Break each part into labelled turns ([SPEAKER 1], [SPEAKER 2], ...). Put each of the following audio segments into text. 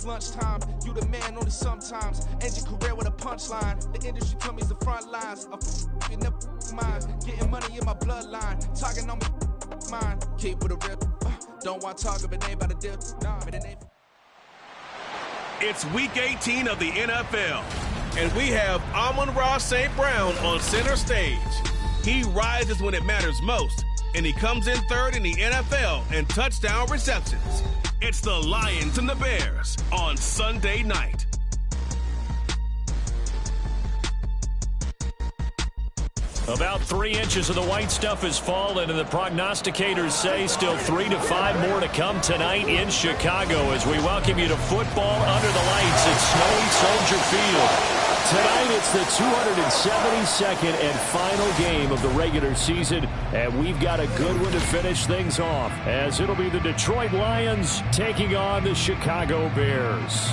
[SPEAKER 1] lunchtime. You the man only sometimes. End your career with a punchline. The industry tell me it's the front lines. I'm never mine. Getting money in my bloodline. Talking on me, mine. Keep with a rip. Don't want to talk if it ain't about a dip. Nah, but it ain't.
[SPEAKER 2] It's week 18 of the NFL, and we have Amon-Ra St. Brown on center stage. He rises when it matters most, and he comes in third in the NFL in touchdown receptions. It's the Lions and the Bears on Sunday night.
[SPEAKER 3] About 3 inches of the white stuff has fallen, and the prognosticators say still 3 to 5 more to come tonight in Chicago as we welcome you to football under the lights at snowy Soldier Field. Tonight it's the 272nd and final game of the regular season, and we've got a good one to finish things off, as it'll be the Detroit Lions taking on the Chicago Bears.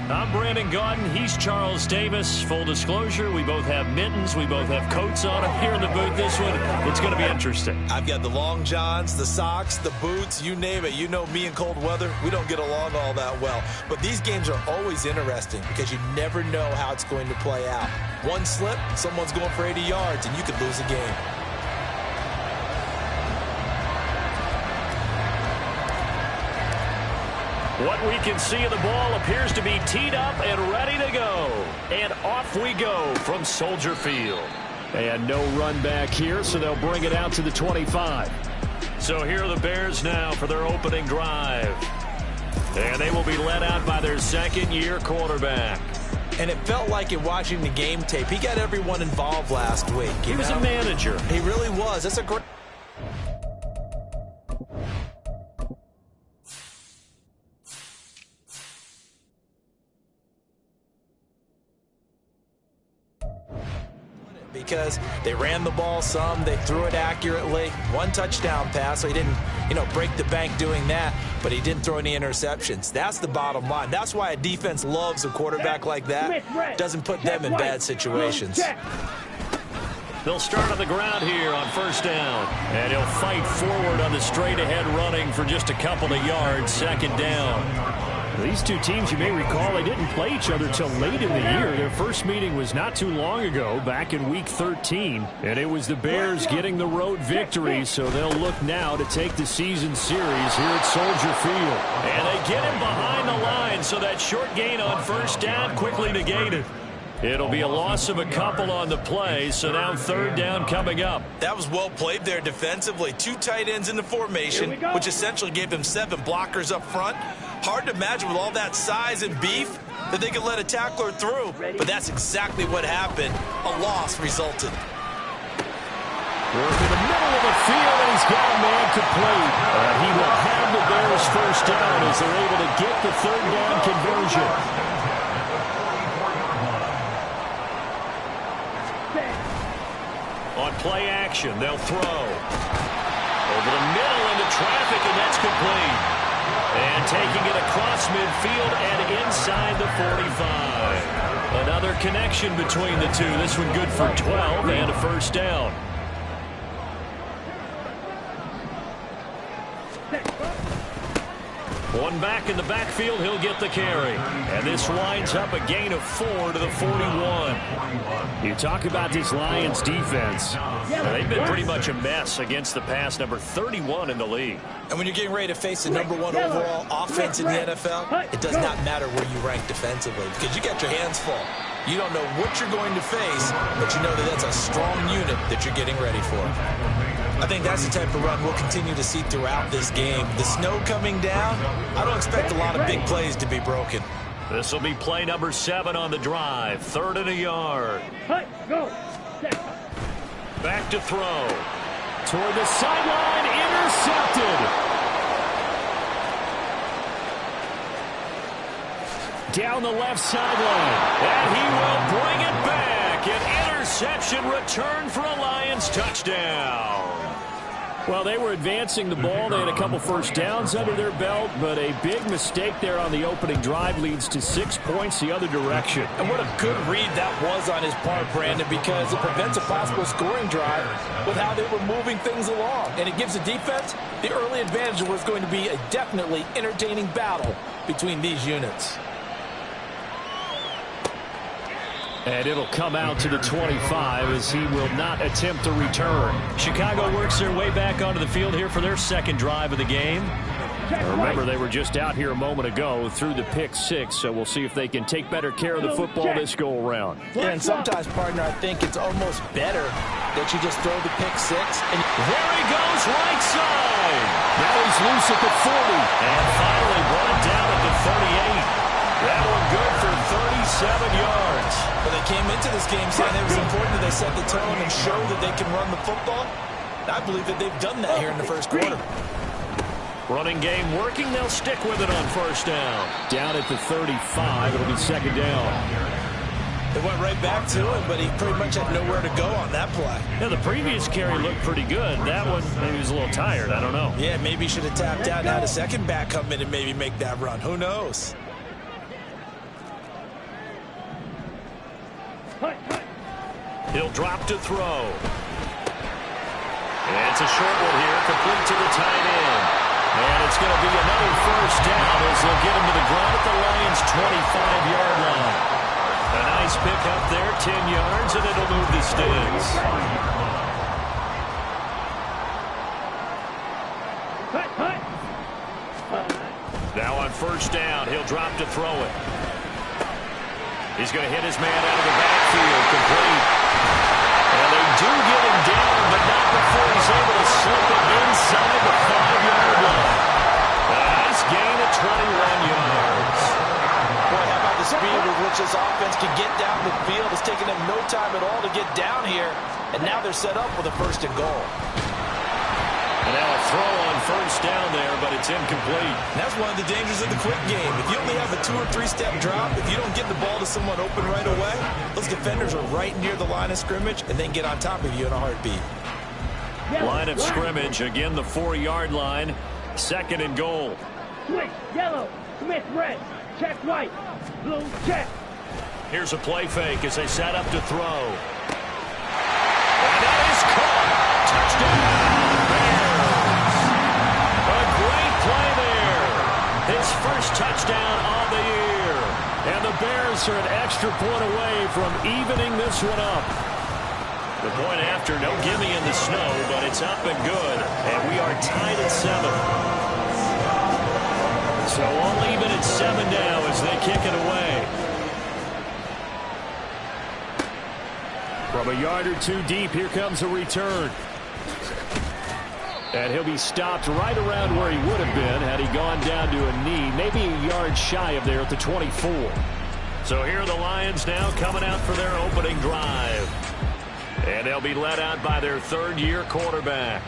[SPEAKER 3] I'm Brandon Gaudin. He's Charles Davis. Full disclosure, we both have mittens. We both have coats on up here in the booth. This one, it's going to be interesting.
[SPEAKER 4] I've got the long johns, the socks, the boots, you name it. You know me in cold weather, we don't get along all that well. But these games are always interesting because you never know how it's going to play out. One slip, someone's going for 80 yards, and you could lose a game.
[SPEAKER 3] What we can see of the ball appears to be teed up and ready to go. And off we go from Soldier Field. And no run back here, so they'll bring it out to the 25. So here are the Bears now for their opening drive. And they will be led out by their second-year quarterback.
[SPEAKER 4] And it felt like in watching the game tape, he got everyone involved last week.
[SPEAKER 3] He was a manager.
[SPEAKER 4] He really was. That's a great... because they ran the ball some, they threw it accurately. One touchdown pass, so he didn't, break the bank doing that, but he didn't throw any interceptions. That's the bottom line. That's why a defense loves a quarterback like that. Doesn't put them in bad situations.
[SPEAKER 3] They'll start on the ground here on first down. And he'll fight forward on the straight-ahead running for just a couple of yards, second down. These two teams, you may recall, they didn't play each other till late in the year. Their first meeting was not too long ago, back in Week 13. And it was the Bears getting the road victory, so they'll look now to take the season series here at Soldier Field. And they get him behind the line, so that short gain on first down quickly negated. It'll be a loss of a couple on the play, so now third down coming up.
[SPEAKER 4] That was well played there defensively. 2 tight ends in the formation, which essentially gave them 7 blockers up front. Hard to imagine with all that size and beef that they could let a tackler through, but that's exactly what happened. A loss resulted.
[SPEAKER 3] Work in the middle of the field, and he's got a man complete. He will have the Bears first down as they're able to get the third down conversion. On play action, they'll throw. Over the middle into traffic, and that's complete. And taking it across midfield and inside the 45. Another connection between the two. This one good for 12 and a first down. One back in the backfield, he'll get the carry. And this winds up a gain of 4 to the 41. You talk about this Lions defense. They've been pretty much a mess against the pass, number 31 in the league.
[SPEAKER 4] And when you're getting ready to face the number 1 overall offense in the NFL, it does not matter where you rank defensively because you got your hands full. You don't know what you're going to face, but you know that that's a strong unit that you're getting ready for. I think that's the type of run we'll continue to see throughout this game. The snow coming down, I don't expect a lot of big plays to be broken.
[SPEAKER 3] This will be play number 7 on the drive. 3rd and a yard. Back to throw. Toward the sideline, intercepted. Down the left sideline. And he will bring it back. An interception return for a Lions touchdown. Well, they were advancing the ball. They had a couple first downs under their belt, but a big mistake there on the opening drive leads to 6 points the other direction.
[SPEAKER 4] And what a good read that was on his part, Brandon, because it prevents a possible scoring drive with how they were moving things along. And it gives the defense the early advantage. Was going to be a definitely entertaining battle between these units.
[SPEAKER 3] And it'll come out to the 25 as he will not attempt to return. Chicago works their way back onto the field here for their second drive of the game. Remember, they were just out here a moment ago through the pick 6, so we'll see if they can take better care of the football this go-around.
[SPEAKER 4] Yeah, and sometimes, partner, I think it's almost better that you just throw the pick 6. And
[SPEAKER 3] there he goes, right side. Now he's loose at the 40. And finally brought down at the 38. That one good for 37 yards.
[SPEAKER 4] Well, they came into this game saying it was important that they set the tone and show that they can run the football. I believe that they've done that here in the first quarter.
[SPEAKER 3] Running game working. They'll stick with it on first down. Down at the 35. It'll be second down.
[SPEAKER 4] They went right back to him, but he pretty much had nowhere to go on that play.
[SPEAKER 3] Yeah, the previous carry looked pretty good. That one, maybe he was a little tired. I don't know.
[SPEAKER 4] Yeah, maybe he should have tapped out and had a second back come in and maybe make that run. Who knows?
[SPEAKER 3] He'll drop to throw. And it's a short one here, complete to the tight end. And it's going to be another first down as they'll get him to the ground at the Lions' 25-yard line. A nice pick up there, 10 yards, and it'll move the sticks. Now on first down, he'll drop to throw it. He's going to hit his man out of the backfield, complete. And they do get him down, but not before he's able to slip it inside the 5-yard line. A nice gain of 21 yards.
[SPEAKER 4] Boy, how about the speed with which this offense can get down the field? It's taken them no time at all to get down here, and now they're set up with a first and goal.
[SPEAKER 3] And now a throw on first down there, but it's incomplete.
[SPEAKER 4] And that's one of the dangers of the quick game. If you only have a 2- or 3-step drop, if you don't get the ball to someone open right away, those defenders are right near the line of scrimmage and then get on top of you in a heartbeat.
[SPEAKER 3] Line of scrimmage, again the 4-yard line, second and goal.
[SPEAKER 5] Switch, yellow, Smith, red, check white, blue, check.
[SPEAKER 3] Here's a play fake as they set up to throw. And that is caught. Touchdown. Play there. His first touchdown on the year. And the Bears are an extra point away from evening this one up. The point after, no gimme in the snow, but it's up and good. And we are tied at 7. So all even at 7 now as they kick it away. From a yard or two deep, here comes a return. And he'll be stopped right around where he would have been had he gone down to a knee, maybe a yard shy of there at the 24. So here are the Lions now coming out for their opening drive. And they'll be led out by their third-year quarterback.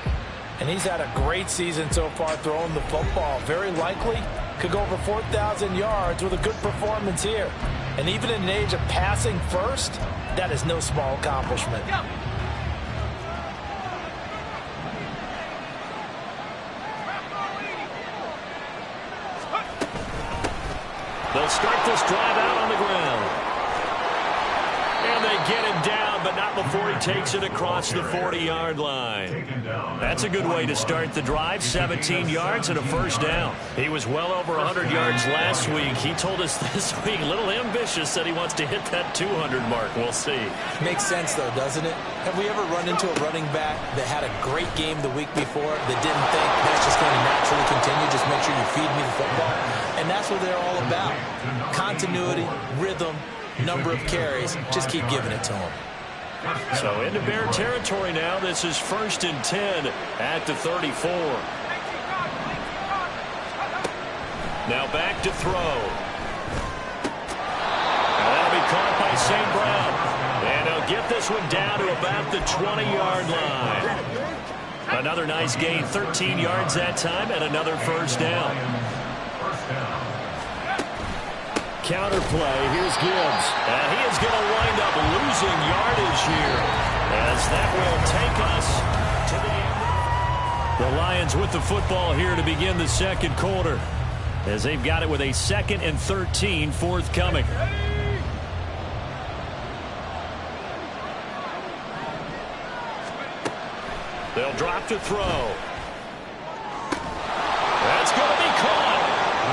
[SPEAKER 4] And he's had a great season so far throwing the football. Very likely could go over 4,000 yards with a good performance here. And even in an age of passing first, that is no small accomplishment.
[SPEAKER 3] They'll start this drive out on the ground. And they get him down, but not before he takes it across the 40-yard line. That's a good way to start the drive. 17 yards and a first down. He was well over 100 yards last week. He told us this week, a little ambitious, that he wants to hit that 200 mark. We'll see.
[SPEAKER 4] Makes sense, though, doesn't it? Have we ever run into a running back that had a great game the week before that didn't think that's just going to naturally continue? Just make sure you feed me the football. And that's what they're all about. Continuity, rhythm, number of carries. Just keep giving it to them.
[SPEAKER 3] So into Bear territory now. This is 1st and 10 at the 34. Now back to throw. That'll be caught by St. Brown. And he'll get this one down to about the 20-yard line. Another nice gain, 13 yards that time, and another first down. Counter play, here's Gibbs. And he is going to wind up losing yardage here, as that will take us to the end. The Lions with the football here to begin the second quarter, as they've got it with a 2nd and 13 forthcoming. They'll drop to throw. That's going to be caught.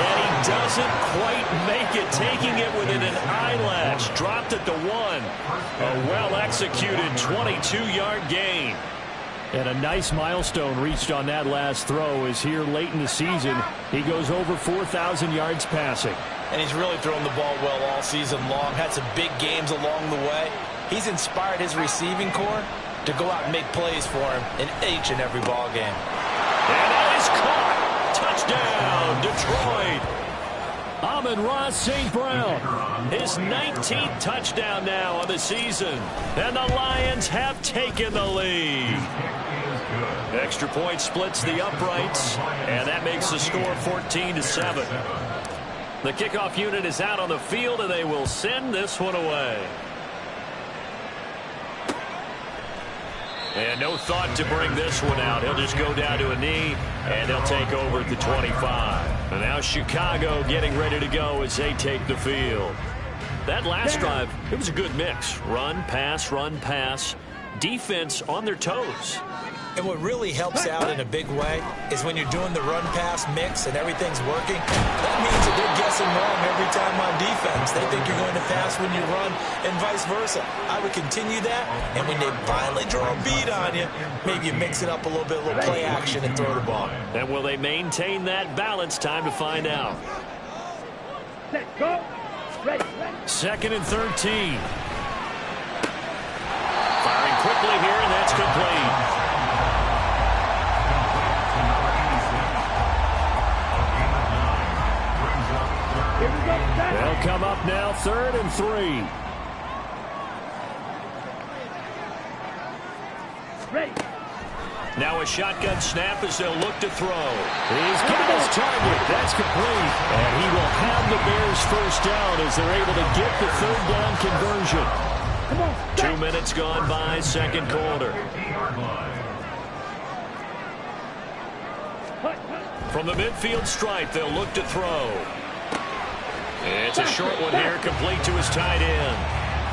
[SPEAKER 3] And he doesn't quite make it, taking it within an eyelash. Dropped at the 1. A well-executed 22-yard gain. And a nice milestone reached on that last throw is here late in the season. He goes over 4,000 yards passing.
[SPEAKER 4] And he's really thrown the ball well all season long. Had some big games along the way. He's inspired his receiving corps to go out and make plays for him in each and every ball game.
[SPEAKER 3] And it is caught. Touchdown, Detroit. Amon-Ra St. Brown, his 19th touchdown now of the season. And the Lions have taken the lead. Extra point splits the uprights, and that makes the score 14-7. The kickoff unit is out on the field, and they will send this one away. And no thought to bring this one out. He'll just go down to a knee, and they'll take over at the 25. And now Chicago getting ready to go as they take the field. That last drive, it was a good mix. Run, pass, defense on their toes.
[SPEAKER 4] And what really helps out in a big way is when you're doing the run-pass mix and everything's working, that means that they're guessing wrong every time on defense. They think you're going to pass when you run and vice versa. I would continue that, and when they finally draw a beat on you, maybe you mix it up a little bit, a little play action, and throw the ball.
[SPEAKER 3] And will they maintain that balance? Time to find out.
[SPEAKER 5] Set, go. Ready.
[SPEAKER 3] 2nd and 13. Firing quickly here, and that's complete. They'll come up now, 3rd and 3.
[SPEAKER 5] Ready.
[SPEAKER 3] Now a shotgun snap as they'll look to throw. He's got his target. That's complete. And he will have the Bears first down as they're able to get the 3rd down conversion.
[SPEAKER 5] Come on.
[SPEAKER 3] 2 minutes gone by, second quarter. From the midfield stripe, they'll look to throw. It's a short one here, complete to his tight end.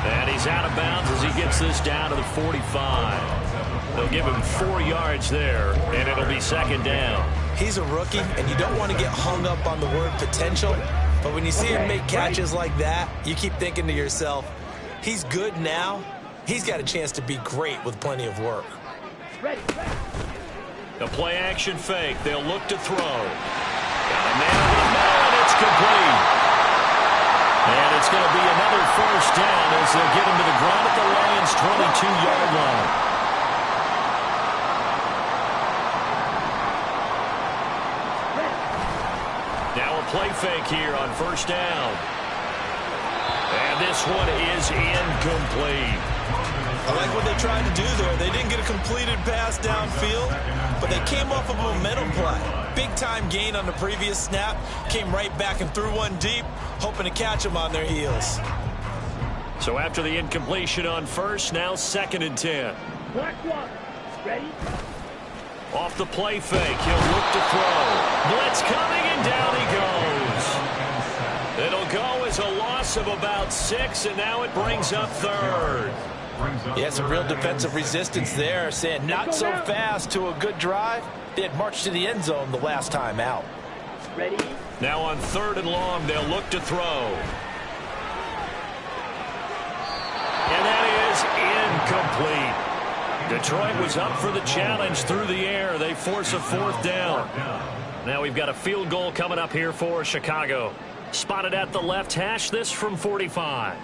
[SPEAKER 3] And he's out of bounds as he gets this down to the 45. They'll give him 4 yards there, and it'll be 2nd down.
[SPEAKER 4] He's a rookie, and you don't want to get hung up on the word potential. But when you see him make catches like that, you keep thinking to yourself, he's good now. He's got a chance to be great with plenty of work.
[SPEAKER 5] Ready.
[SPEAKER 3] A play-action fake. They'll look to throw. Got a man in the middle, and it's complete. And it's going to be another first down as they'll get him to the ground at the Lions' 22-yard line. Now a play fake here on first down. And this one is incomplete.
[SPEAKER 4] I like what they tried to do there. They didn't get a completed pass downfield, but they came off of a momentum play. Big-time gain on the previous snap. Came right back and threw one deep, hoping to catch them on their heels.
[SPEAKER 3] So after the incompletion on first, now 2nd and 10.
[SPEAKER 5] Black one. Ready.
[SPEAKER 3] Off the play fake, he'll look to throw. Blitz coming, and down he goes. It'll go as a loss of about 6, and now it brings up 3rd.
[SPEAKER 4] Yeah, some real defensive resistance there, saying not so fast to a good drive. They had marched to the end zone the last time out.
[SPEAKER 5] Ready.
[SPEAKER 3] Now on 3rd and long, they'll look to throw. And that is incomplete. Detroit was up for the challenge through the air. They force a 4th down. Now we've got a field goal coming up here for Chicago. Spotted at the left hash, this from 45.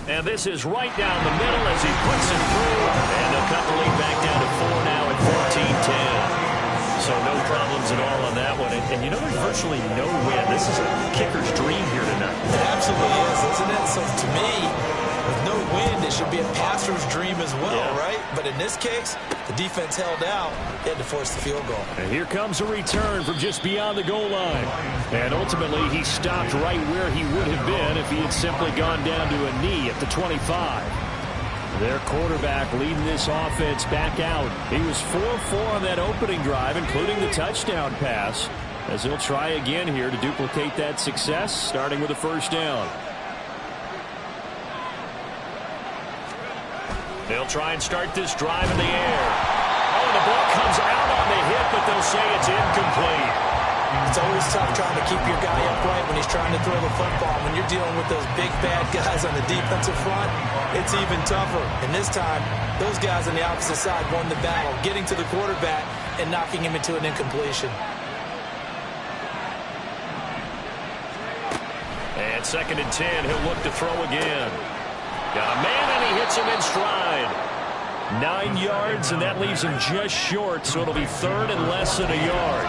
[SPEAKER 3] And this is right down the middle as he puts it through. And they'll cut the lead back down to 4 now at 14-10. So no problems at all on that one. And you know there's virtually no win. This is a kicker's dream here tonight.
[SPEAKER 4] It absolutely is, isn't it? So to me, with no win, it should be a passer's dream as well, right? But in this case, the defense held out. They had to force the field goal.
[SPEAKER 3] And here comes a return from just beyond the goal line. And ultimately, he stopped right where he would have been if he had simply gone down to a knee at the 25. Their quarterback leading this offense back out. He was 4-4 on that opening drive, including the touchdown pass, as he'll try again here to duplicate that success, starting with a first down. They'll try and start this drive in the air. Oh, the ball comes out on the hit, but they'll say it's incomplete.
[SPEAKER 4] It's always tough trying to keep your guy upright when he's trying to throw the football. When you're dealing with those big, bad guys on the defensive front, it's even tougher. And this time, those guys on the opposite side won the battle, getting to the quarterback and knocking him into an incompletion.
[SPEAKER 3] And 2nd and 10, he'll look to throw again. Got a man, and he hits him in stride. 9 yards, and that leaves him just short, so it'll be 3rd and less than a yard.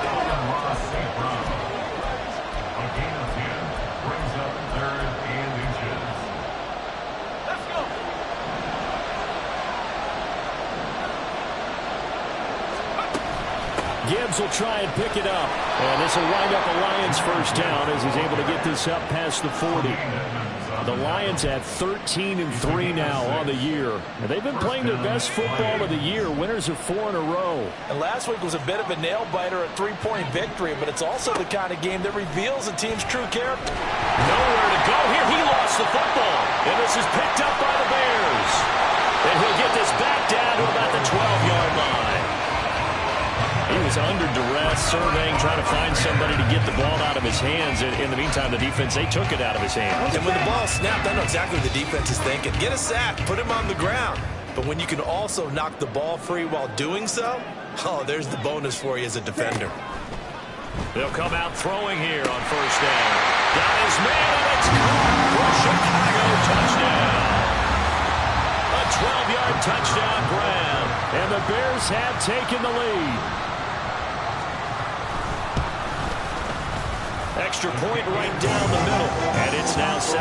[SPEAKER 3] Gibbs will try and pick it up. And this will wind up a Lions first down as he's able to get this up past the 40. The Lions at 13-3 now on the year. And they've been playing their best football of the year. Winners of 4 in a row.
[SPEAKER 4] And last week was a bit of a nail-biter, a 3-point victory, but it's also the kind of game that reveals a team's true character.
[SPEAKER 3] Nowhere to go here. He lost the football. And this is picked up by the Bears. And he'll get this back down to about the 12-yard line. He was under duress, surveying, trying to find somebody to get the ball out of his hands. In the meantime, the defense, they took it out of his hands.
[SPEAKER 4] And when the ball snapped, I know exactly what the defense is thinking. Get a sack, put him on the ground. But when you can also knock the ball free while doing so, oh, there's the bonus for you as a defender.
[SPEAKER 3] They'll come out throwing here on first down. Got his man, and it's caught for Chicago touchdown. A 12-yard touchdown grab, and the Bears have taken the lead. Extra point right down the middle, and it's now 17-14.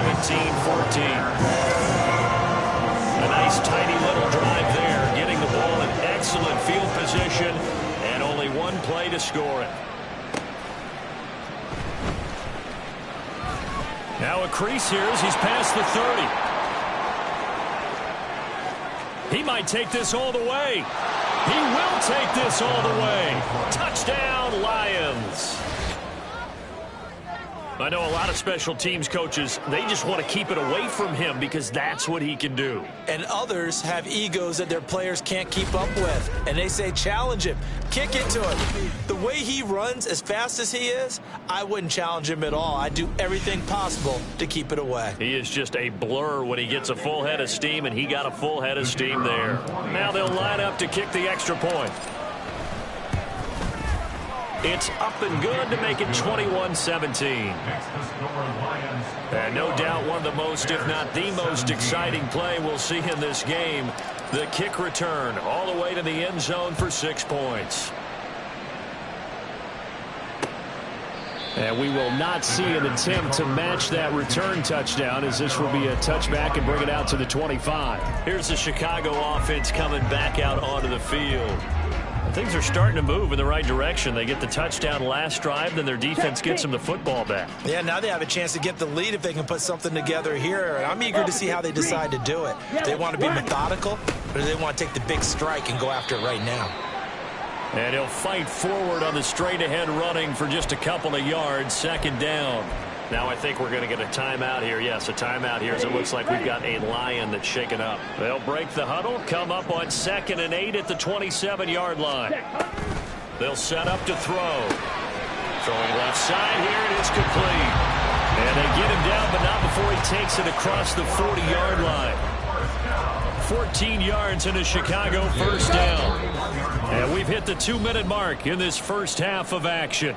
[SPEAKER 3] A nice tiny little drive there, getting the ball in excellent field position, and only one play to score it. Now a crease here as he's past the 30. He might take this all the way. He will take this all the way. Touchdown, Lions. I know a lot of special teams coaches, they just want to keep it away from him because that's what he can do.
[SPEAKER 4] And others have egos that their players can't keep up with. And they say, challenge him, kick into him. The way he runs as fast as he is, I wouldn't challenge him at all. I'd do everything possible to keep it away.
[SPEAKER 3] He is just a blur when he gets a full head of steam, and he got a full head of steam there. Now they'll line up to kick the extra point. It's up and good to make it 21-17. And no doubt one of the most, if not the most exciting play we'll see in this game. The kick return all the way to the end zone for 6 points. And we will not see an attempt to match that return touchdown, as this will be a touchback and bring it out to the 25. Here's the Chicago offense coming back out onto the field. Things are starting to move in the right direction. They get the touchdown last drive, then their defense gets them the football back.
[SPEAKER 4] Yeah, now they have a chance to get the lead if they can put something together here. And I'm eager to see how they decide to do it. Do they want to be methodical, or do they want to take the big strike and go after it right now?
[SPEAKER 3] And he'll fight forward on the straight-ahead running for just a couple of yards, 2nd down. Now I think we're going to get a timeout here. Yes, a timeout here as it looks like we've got a Lion that's shaken up. They'll break the huddle, come up on 2nd and 8 at the 27-yard line. They'll set up to throw. Throwing left side here, and it's complete. And they get him down, but not before he takes it across the 40-yard line. 14 yards into Chicago first down. And we've hit the 2-minute mark in this first half of action.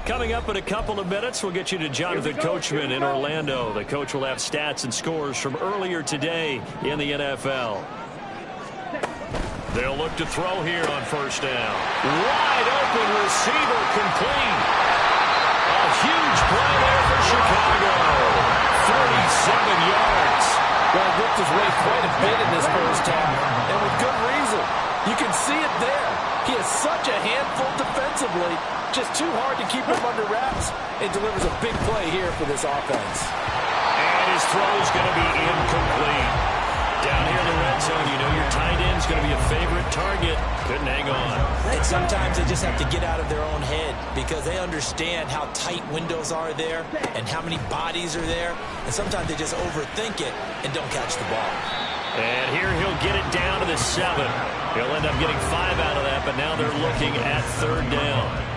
[SPEAKER 3] Coming up in a couple of minutes, we'll get you to Jonathan Coachman in Orlando. The coach will have stats and scores from earlier today in the NFL. They'll look to throw here on first down. Wide open receiver complete. A huge play there for Chicago. 47 yards.
[SPEAKER 6] Well, worked his way quite a bit in this first half, and with good reason. You can see it there. He is such a handful defensively. Just too hard to keep him under wraps, and delivers a big play here for this offense.
[SPEAKER 3] And his throw's going to be incomplete. Down here in the red zone, you know your tight end's going to be a favorite target. Couldn't hang on.
[SPEAKER 4] And sometimes they just have to get out of their own head because they understand how tight windows are there and how many bodies are there. And sometimes they just overthink it and don't catch the ball.
[SPEAKER 3] And here he'll get it down to the 7. He'll end up getting 5 out of that, but now they're looking at 3rd down.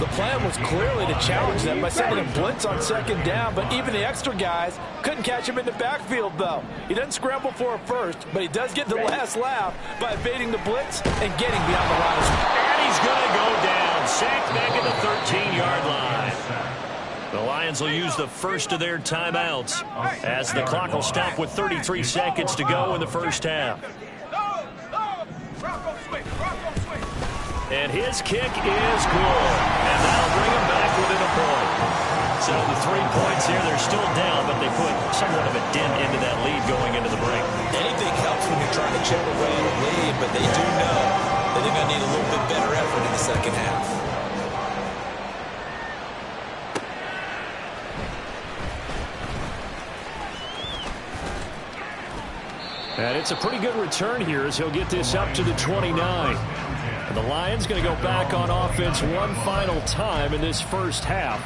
[SPEAKER 6] The plan was clearly to challenge them by sending a blitz on 2nd down, but even the extra guys couldn't catch him in the backfield, though. He doesn't scramble for a first, but he does get the last laugh by evading the blitz and getting beyond the line.
[SPEAKER 3] And he's going to go down. Sacked back at the 13-yard line. The Lions will use the first of their timeouts as the clock will stop with 33 seconds to go in the first half. And his kick is good. And that'll bring him back within a point. So the 3 points here, they're still down, but they put somewhat of a dent into that lead going into the break.
[SPEAKER 4] Anything helps when you're trying to chip away at a lead, but they do know that they're going to need a little bit better effort in the second half.
[SPEAKER 3] And it's a pretty good return here as he'll get this up to the 29. And the Lions going to go back on offense one final time in this first half.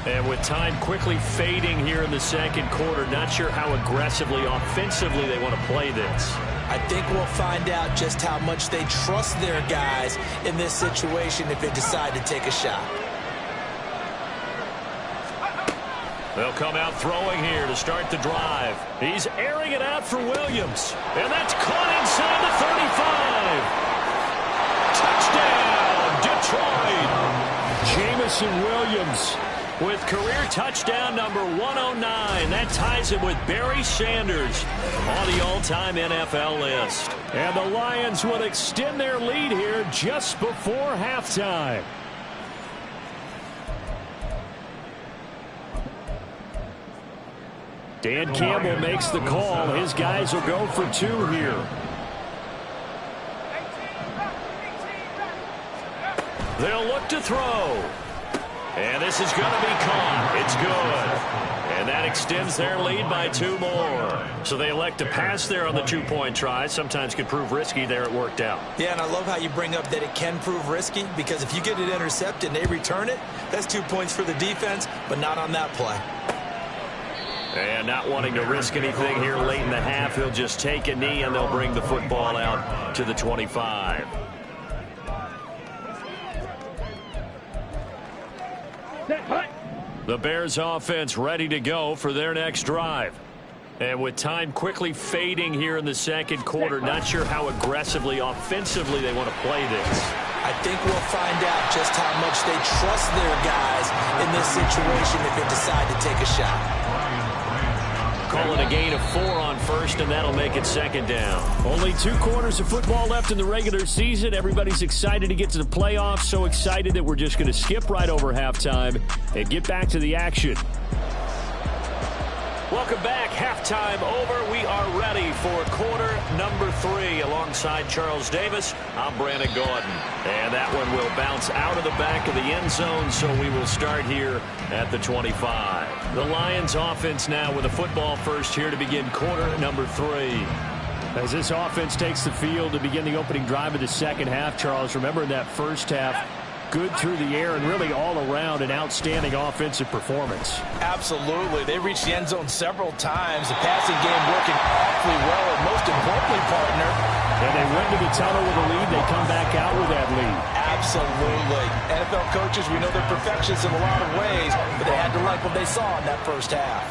[SPEAKER 3] And with time quickly fading here in the second quarter, not sure how aggressively, offensively they want to play this.
[SPEAKER 4] I think we'll find out just how much they trust their guys in this situation if they decide to take a shot.
[SPEAKER 3] They'll come out throwing here to start the drive. He's airing it out for Williams. And that's caught inside the 35. Touchdown, Detroit. Jamison Williams with career touchdown number 109. That ties him with Barry Sanders on the all-time NFL list. And the Lions will extend their lead here just before halftime. Dan Campbell makes the call. His guys will go for 2 here. They'll look to throw. And this is going to be caught. It's good. And that extends their lead by 2 more. So they elect to pass there on the 2-point try. Sometimes could prove risky. There it worked out.
[SPEAKER 4] Yeah, and I love how you bring up that it can prove risky, because if you get it intercepted and they return it, that's 2 points for the defense, but not on that play.
[SPEAKER 3] And not wanting to risk anything here late in the half, he'll just take a knee and they'll bring the football out to the 25. The Bears offense ready to go for their next drive. And with time quickly fading here in the second quarter, not sure how aggressively, offensively they want to play this.
[SPEAKER 4] I think we'll find out just how much they trust their guys in this situation if they decide to take a shot.
[SPEAKER 3] Call it a gain of 4 on first, and that'll make it 2nd down. Only 2 quarters of football left in the regular season. Everybody's excited to get to the playoffs, so excited that we're just going to skip right over halftime and get back to the action. Welcome back. Halftime over. We are ready for quarter number 3. Alongside Charles Davis, I'm Brandon Gordon. And that one will bounce out of the back of the end zone, so we will start here at the 25. The Lions offense now with a football first here to begin quarter number 3. As this offense takes the field to begin the opening drive of the second half, Charles, remember in that first half, good through the air and really all around an outstanding offensive performance.
[SPEAKER 6] Absolutely. They reached the end zone several times. The passing game working awfully well, and most importantly, partner.
[SPEAKER 3] And they went to the tunnel with a lead. They come back out with that lead.
[SPEAKER 6] Absolutely. NFL coaches, we know they're perfectionists in a lot of ways, but they had to like what they saw in that first half.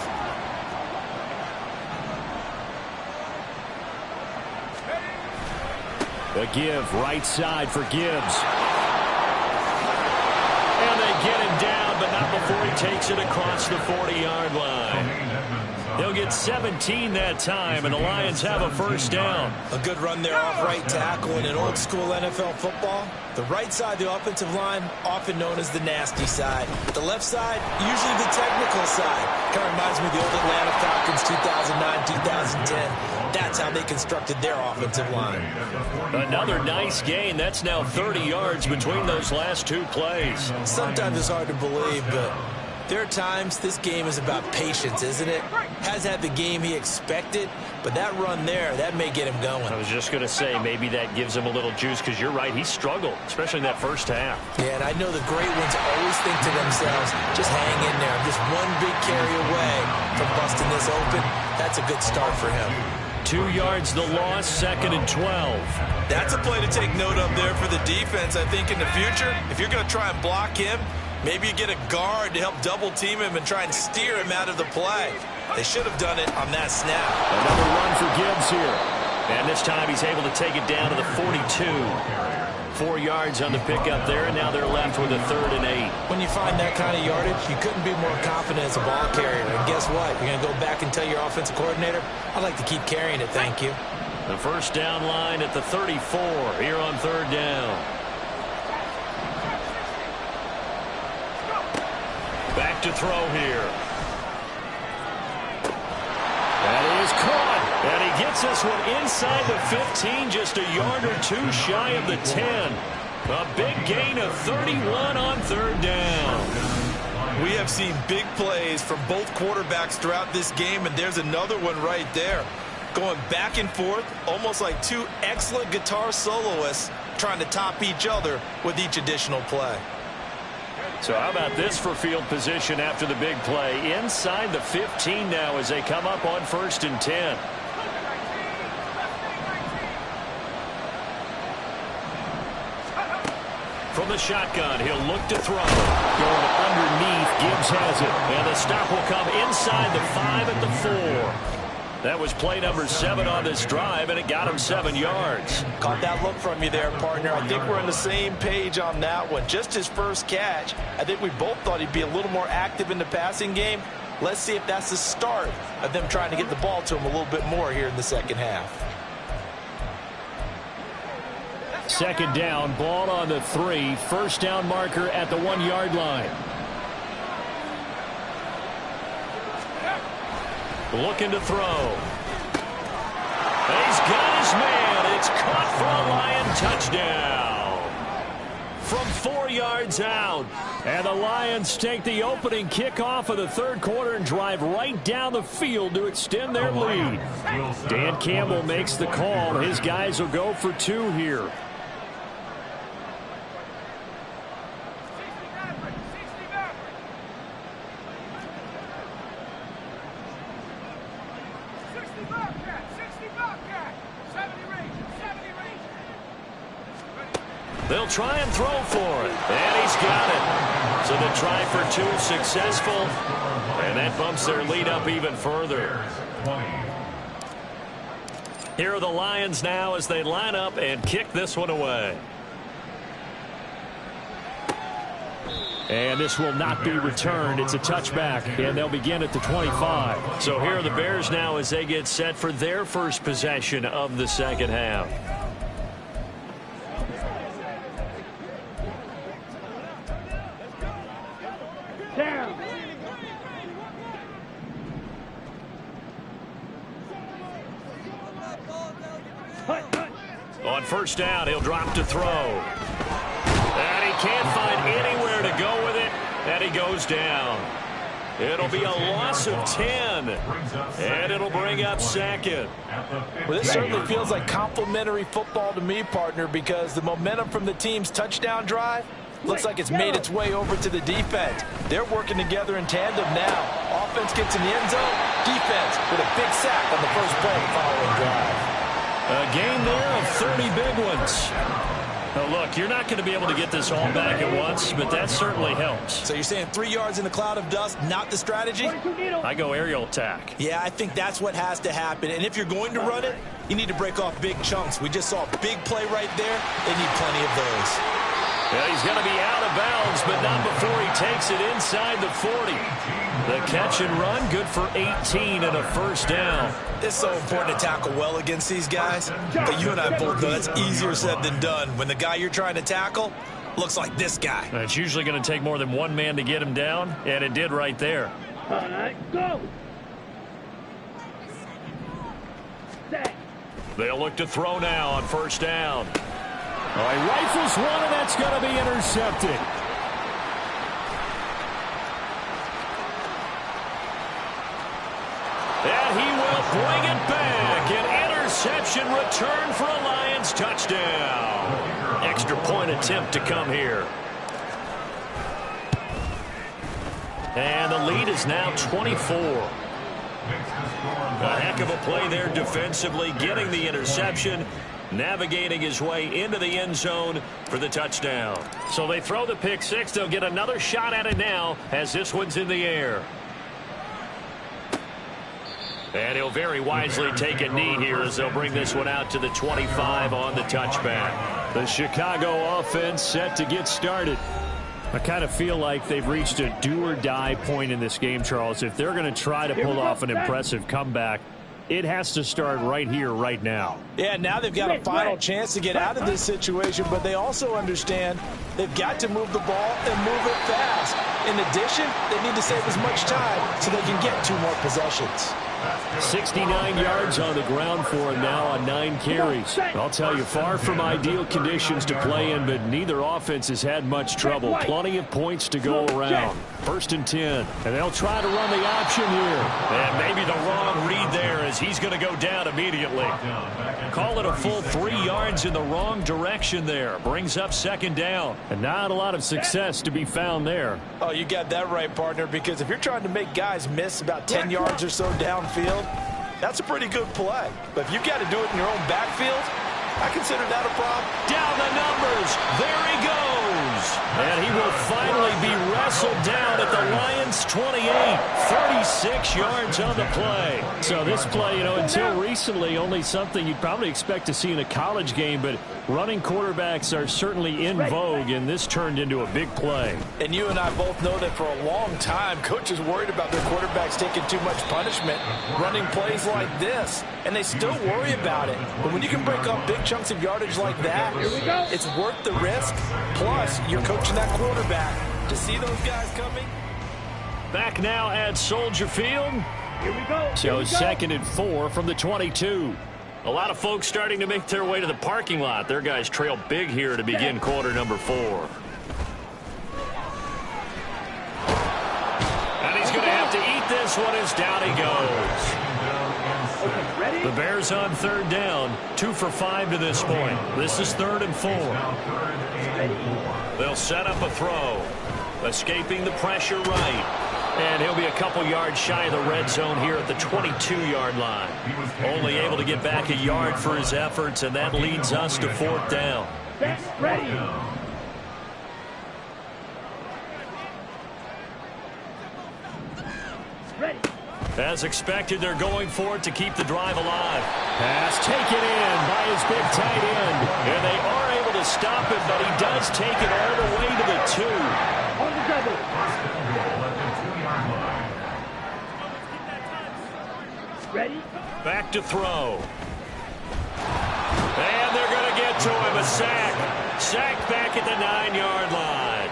[SPEAKER 3] The give, right side for Gibbs. And they get him down, but not before he takes it across the 40-yard line. He'll get 17 that time, and the Lions have a first down.
[SPEAKER 4] A good run there off right tackle in an old-school NFL football. The right side of the offensive line, often known as the nasty side. The left side, usually the technical side. Kind of reminds me of the old Atlanta Falcons 2009, 2010. That's how they constructed their offensive line.
[SPEAKER 3] Another nice gain. That's now 30 yards between those last 2 plays.
[SPEAKER 4] Sometimes it's hard to believe, but There are times this game is about patience, isn't it? Has had the game he expected, but that run there, that may get him going.
[SPEAKER 3] I was just going to say, maybe that gives him a little juice, because you're right, he struggled, especially in that first half.
[SPEAKER 4] Yeah, and I know the great ones always think to themselves, just hang in there. I'm just one big carry away from busting this open. That's a good start for him.
[SPEAKER 3] 2 yards the loss, 2nd and 12.
[SPEAKER 4] That's a play to take note of there for the defense, I think, in the future. If you're going to try and block him, maybe you get a guard to help double-team him and try and steer him out of the play. They should have done it on that snap.
[SPEAKER 3] Another run for Gibbs here. And this time he's able to take it down to the 42. 4 yards on the pickup there, and now they're left with a 3rd and 8.
[SPEAKER 4] When you find that kind of yardage, you couldn't be more confident as a ball carrier. And guess what? You're going to go back and tell your offensive coordinator, I'd like to keep carrying it, thank you.
[SPEAKER 3] The first down line at the 34 here on 3rd down. Back to throw here. That is caught. And he gets this one inside the 15, just a yard or two shy of the 10. A big gain of 31 on 3rd down.
[SPEAKER 4] We have seen big plays from both quarterbacks throughout this game, and there's another one right there. Going back and forth, almost like two excellent guitar soloists trying to top each other with each additional play.
[SPEAKER 3] So how about this for field position after the big play? Inside the 15 now as they come up on 1st and 10. From the shotgun, he'll look to throw. Going underneath, Gibbs has it. And the stop will come inside the 5 at the 4. That was play number 7 on this drive, and it got him 7 yards.
[SPEAKER 4] Caught that look from you there, partner. I think we're on the same page on that one. Just his first catch. I think we both thought he'd be a little more active in the passing game. Let's see if that's the start of them trying to get the ball to him a little bit more here in the second half.
[SPEAKER 3] 2nd down, ball on the 3. First down marker at the 1-yard line. Looking to throw. He's got his man. It's caught for a Lion touchdown. From 4 yards out. And the Lions take the opening kickoff of the 3rd quarter and drive right down the field to extend their lead. Dan Campbell makes the call. His guys will go for 2 here. They'll try and throw for it. And he's got it. So the try for 2 successful. And that bumps their lead up even further. Here are the Lions now as they line up and kick this one away. And this will not be returned. It's a touchback, and they'll begin at the 25. So here are the Bears now as they get set for their first possession of the second half. On first down, he'll drop to throw. And he can't find anywhere to go with it, and he goes down. It'll be a loss of 10, and it'll bring up 2nd.
[SPEAKER 6] Well, this certainly feels like complimentary football to me, partner, because the momentum from the team's touchdown drive looks like it's made its way over to the defense. They're working together in tandem now. Offense gets in the end zone, defense with a big sack on the first play of the following drive.
[SPEAKER 3] A gain there of 30 big ones. Now look, you're not going to be able to get this all back at once, but that certainly helps.
[SPEAKER 4] So you're saying 3 yards in the cloud of dust, not the strategy?
[SPEAKER 3] I go aerial attack.
[SPEAKER 4] Yeah, I think that's what has to happen. And if you're going to run it, you need to break off big chunks. We just saw a big play right there. They need plenty of those.
[SPEAKER 3] Yeah, he's going to be out of bounds, but not before he takes it inside the 40. The catch and run, good for 18 and a first down.
[SPEAKER 4] It's so important to tackle well against these guys, but you and I both know that's easier said than done. When the guy you're trying to tackle looks like this guy.
[SPEAKER 3] It's usually going to take more than one man to get him down, and it did right there.
[SPEAKER 5] All right, go.
[SPEAKER 3] They'll look to throw now on first down. All right, rifles one, and that's going to be intercepted. And he will bring it back. An interception return for a Lions touchdown. Extra point attempt to come here. And the lead is now 24. A heck of a play there defensively, getting the interception, navigating his way into the end zone for the touchdown. So they throw the pick six. They'll get another shot at it now as this one's in the air. And he'll very wisely take a knee here as they'll bring this one out to the 25 on the touchback. The Chicago offense set to get started. I kind of feel like they've reached a do-or-die point in this game, Charles. If they're going to try to pull off an impressive comeback, it has to start right here, right now.
[SPEAKER 6] Yeah, now they've got a final chance to get out of this situation, but they also understand they've got to move the ball and move it fast. In addition, they need to save as much time so they can get 2 more possessions.
[SPEAKER 3] 69 yards on the ground for him now on 9 carries. I'll tell you, far from ideal conditions to play in, but neither offense has had much trouble. Plenty of points to go around. 1st and 10. And they'll try to run the option here. And maybe the wrong read there as he's going to go down immediately. Call it a full 3 yards in the wrong direction there. Brings up 2nd down. And not a lot of success to be found there.
[SPEAKER 6] Oh, you got that right, partner, because if you're trying to make guys miss about 10 yards or so downfield, that's a pretty good play. But if you've got to do it in your own backfield, I consider that a problem.
[SPEAKER 3] Down the numbers. There he goes. And he will finally be wrestled down at the Lions' 28. 36 yards on the play. So this play, until recently, only something you'd probably expect to see in a college game, but running quarterbacks are certainly in vogue, and this turned into a big play.
[SPEAKER 6] And you and I both know that for a long time, coaches worried about their quarterbacks taking too much punishment, running plays like this, and they still worry about it. But when you can break up big chunks of yardage like that, it's worth the risk. Plus, you're coaching that quarterback to see those guys coming.
[SPEAKER 3] Back now at Soldier Field.
[SPEAKER 5] Here we go.
[SPEAKER 3] So 2nd and 4 from the 22. A lot of folks starting to make their way to the parking lot. Their guys trail big here to begin quarter number 4. And he's going to have to eat this one as down he goes. The Bears on 3rd down. 2 for 5 to this point. This is 3rd and 4. They'll set up a throw. Escaping the pressure right. And he'll be a couple yards shy of the red zone here at the 22-yard line. Only able to get back a yard for his efforts, and that leads us to 4th down.
[SPEAKER 5] Ready. Ready.
[SPEAKER 3] As expected, they're going for it to keep the drive alive. Pass taken in by his big tight end. And they are able to stop him, but he does take it all the way to the 2.
[SPEAKER 5] On the double. Ready?
[SPEAKER 3] Back to throw. And they're going to get to him. A sack. Sack back at the 9-yard line.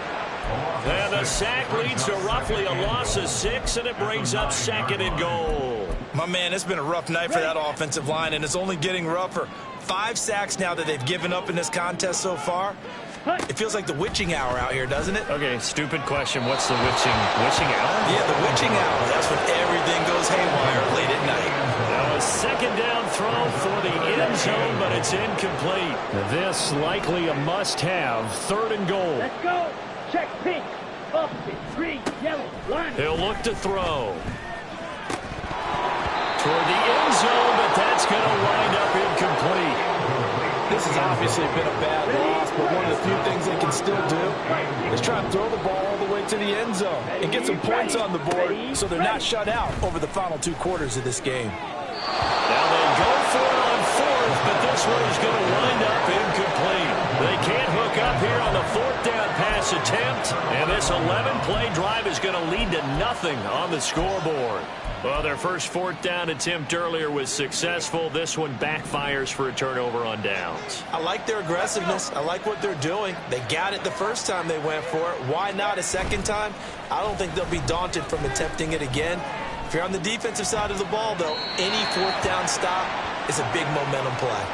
[SPEAKER 3] And the sack leads to roughly a loss of 6, and it brings up 2nd and goal.
[SPEAKER 6] My man, it's been a rough night for that offensive line, and it's only getting rougher. 5 sacks now that they've given up in this contest so far. It feels like the witching hour out here, doesn't it?
[SPEAKER 3] Okay, stupid question. What's the witching hour?
[SPEAKER 6] Yeah, the witching hour. That's when everything goes haywire late at night.
[SPEAKER 3] Now a 2nd down throw for the end zone, but it's incomplete. This likely a must-have. 3rd and goal.
[SPEAKER 5] Let's go. Check pink. Opposite. Green. Yellow. Line.
[SPEAKER 3] He'll look to throw. Toward the end zone, but that's going to wind up incomplete.
[SPEAKER 6] This has obviously been a bad loss, but one of the few things they can still do is try and throw the ball all the way to the end zone and get some points on the board so they're not shut out over the final 2 quarters of this game.
[SPEAKER 3] Now they go for it on 4th, but this one is going to wind up incomplete. They can't hook up here on the 4th down pass attempt, and this 11-play drive is going to lead to nothing on the scoreboard. Well, their first 4th down attempt earlier was successful. This one backfires for a turnover on downs.
[SPEAKER 6] I like their aggressiveness. I like what they're doing. They got it the first time they went for it. Why not a second time? I don't think they'll be daunted from attempting it again. If you're on the defensive side of the ball, though, any 4th down stop is a big momentum play.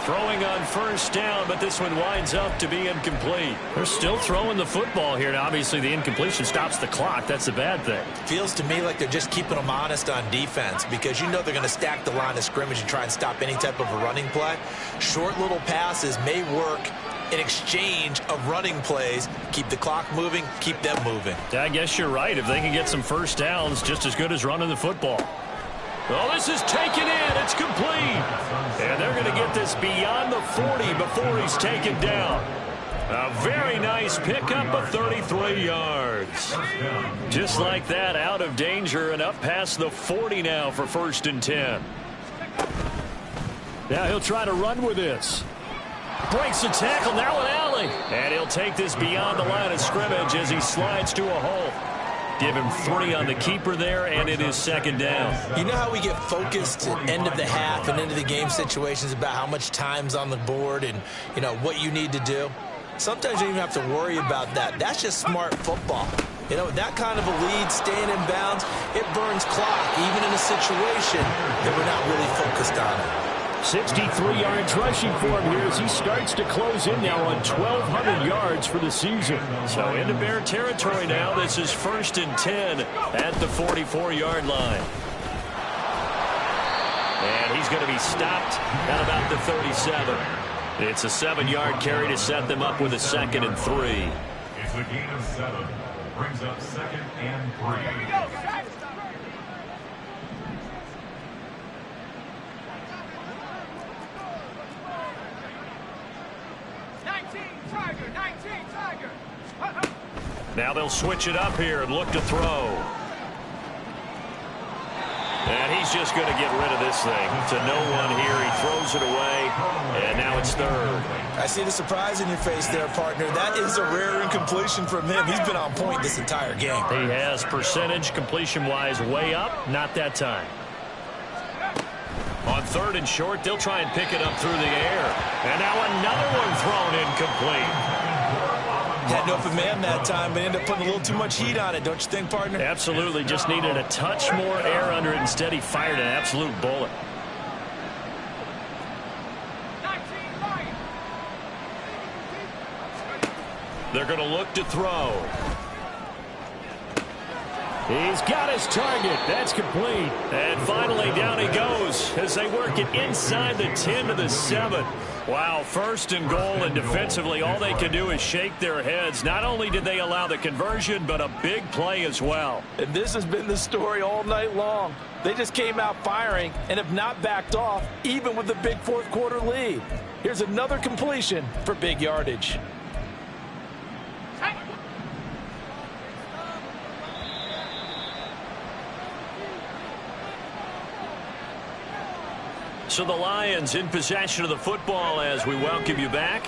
[SPEAKER 3] Throwing on first down, but this one winds up to be incomplete. They're still throwing the football here. Now, obviously, the incompletion stops the clock. That's a bad thing.
[SPEAKER 4] Feels to me like they're just keeping them honest on defense because you know they're going to stack the line of scrimmage and try and stop any type of a running play. Short little passes may work in exchange of running plays. Keep the clock moving, keep them moving.
[SPEAKER 3] I guess you're right. If they can get some first downs, just as good as running the football. Oh, this is taken in. It's complete. And they're going to get this beyond the 40 before he's taken down. A very nice pickup of 33 yards. Just like that, out of danger and up past the 40 now for 1st and 10. Now he'll try to run with this. Breaks the tackle, now an alley. And he'll take this beyond the line of scrimmage as he slides to a hole. Give him 3 on the keeper there, and it is 2nd down.
[SPEAKER 4] You know how we get focused at end of the half and into the game situations about how much time's on the board and, you know, what you need to do? Sometimes you don't even have to worry about that. That's just smart football. You know, with that kind of a lead, staying in bounds, it burns clock, even in a situation that we're not really focused on it.
[SPEAKER 3] 63 yards rushing for him here as he starts to close in now on 1,200 yards for the season. So into Bear territory now. This is 1st and 10 at the 44-yard line. And he's going to be stopped at about the 37. It's a 7-yard carry to set them up with a 2nd and 3.
[SPEAKER 7] It's a gain of 7. Brings up 2nd and 3.
[SPEAKER 3] Now they'll switch it up here and look to throw. And he's just going to get rid of this thing to no one here. He throws it away, and now it's 3rd.
[SPEAKER 4] I see the surprise in your face there, partner. That is a rare incompletion from him. He's been on point this entire game.
[SPEAKER 3] He has percentage completion-wise way up. Not that time. On 3rd and short, they'll try and pick it up through the air. And now another one thrown incomplete.
[SPEAKER 4] Had an open man that time, but ended up putting a little too much heat on it, don't you think, partner?
[SPEAKER 3] Absolutely. Just needed a touch more air under it. Instead, he fired an absolute bullet. They're going to look to throw. He's got his target. That's complete. And finally, down he goes as they work it inside the 10 to the 7. Wow, 1st and goal, and defensively, all they can do is shake their heads. Not only did they allow the conversion, but a big play as well.
[SPEAKER 6] And this has been the story all night long. They just came out firing and have not backed off, even with the big 4th quarter lead. Here's another completion for big yardage.
[SPEAKER 3] So the Lions in possession of the football as we welcome you back.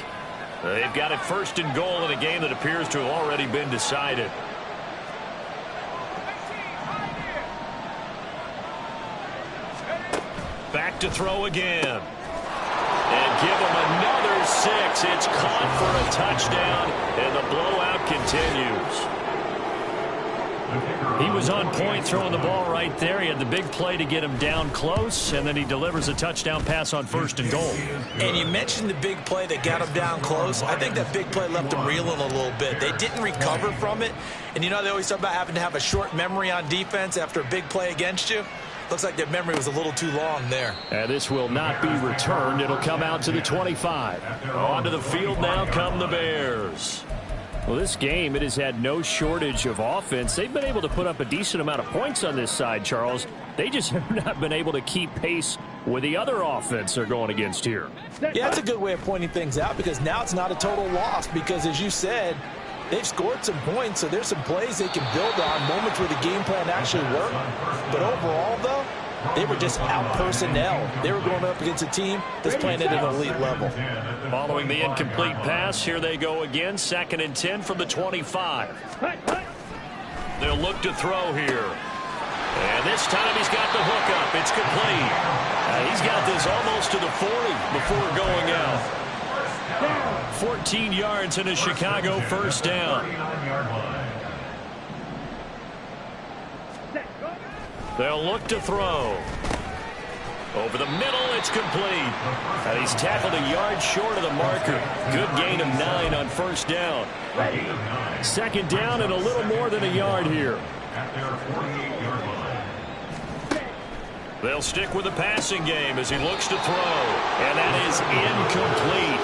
[SPEAKER 3] They've got it 1st and goal in a game that appears to have already been decided. Back to throw again. And give him another 6. It's caught for a touchdown, and the blowout continues. He was on point throwing the ball right there. He had the big play to get him down close, and then he delivers a touchdown pass on 1st and goal.
[SPEAKER 4] And you mentioned the big play that got him down close. I think that big play left him reeling a little bit. They didn't recover from it. And you know they always talk about having to have a short memory on defense after a big play against you. Looks like their memory was a little too long there.
[SPEAKER 3] And this will not be returned. It'll come out to the 25. Onto the field now come the Bears. Well, this game, it has had no shortage of offense. They've been able to put up a decent amount of points on this side, Charles. They just have not been able to keep pace with the other offense they're going against here.
[SPEAKER 6] Yeah, that's a good way of pointing things out because now it's not a total loss because, as you said, they've scored some points, so there's some plays they can build on, moments where the game plan actually worked. But overall, though, they were just out personnel. They were going up against a team that's playing at an elite level.
[SPEAKER 3] Following the incomplete pass, here they go again. 2nd and 10 from the 25. They'll look to throw here. And this time he's got the hook up. It's complete. He's got this almost to the 40 before going out. 14 yards in a Chicago 1st down. They'll look to throw. Over the middle, it's complete. And he's tackled a yard short of the marker. Good gain of 9 on first down. Second down and a little more than a yard here.
[SPEAKER 7] At their 48-yard line.
[SPEAKER 3] They'll stick with the passing game as he looks to throw. And that is incomplete.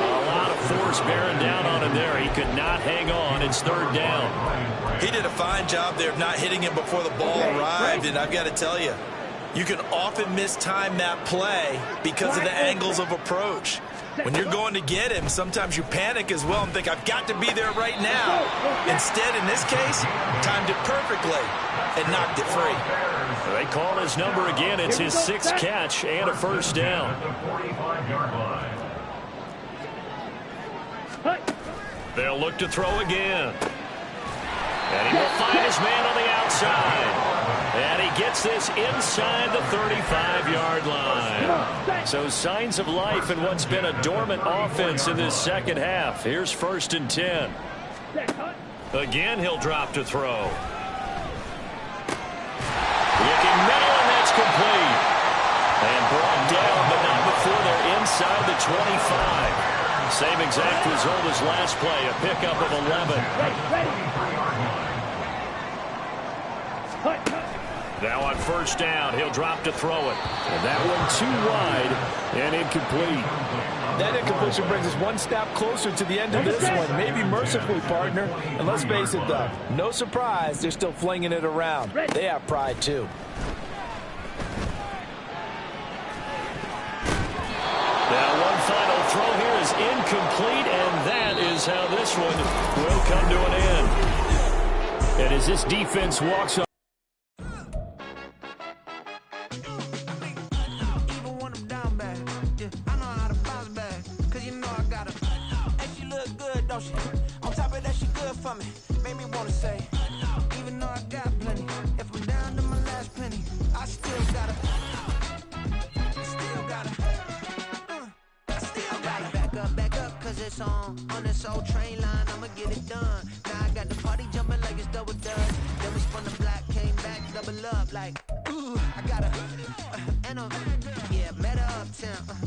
[SPEAKER 3] A lot of force bearing down on him there. He could not hang on. It's third down.
[SPEAKER 4] He did a fine job there of not hitting him before the ball arrived, and I've got to tell you, you can often mistime that play because of the angles of approach. When you're going to get him, sometimes you panic as well and think, I've got to be there right now. Instead, in this case, timed it perfectly and knocked it free.
[SPEAKER 3] They call his number again. It's his 6th catch and a first down.
[SPEAKER 7] At the 45-yard line.
[SPEAKER 3] They'll look to throw again. And he will find his man on the outside. And he gets this inside the 35-yard line. So signs of life in what's been a dormant offense in this second half. Here's 1st and 10. Again, he'll drop to throw. Looking middle, and that's complete. And brought down, but not before they're inside the 25. Same exact result as last play, a pickup of 11. Now on first down, he'll drop to throw it. And that one too wide and incomplete.
[SPEAKER 6] That incompletion brings us one step closer to the end of this one. Maybe mercifully, partner. And let's face it, though, no surprise, they're still flinging it around. They have pride, too.
[SPEAKER 3] Now one final throw here is incomplete, and that is how this one will come to an end. And as this defense walks on.
[SPEAKER 8] On top of that, she good for me. Made me wanna say, even though I got plenty, if I'm down to my last penny, I still gotta back up, cause it's on this old train line, I'ma get it done. Now I got the party jumping like it's double dutch. Then we spun the block, came back, double up, like, ooh, I gotta, and yeah, met her uptown.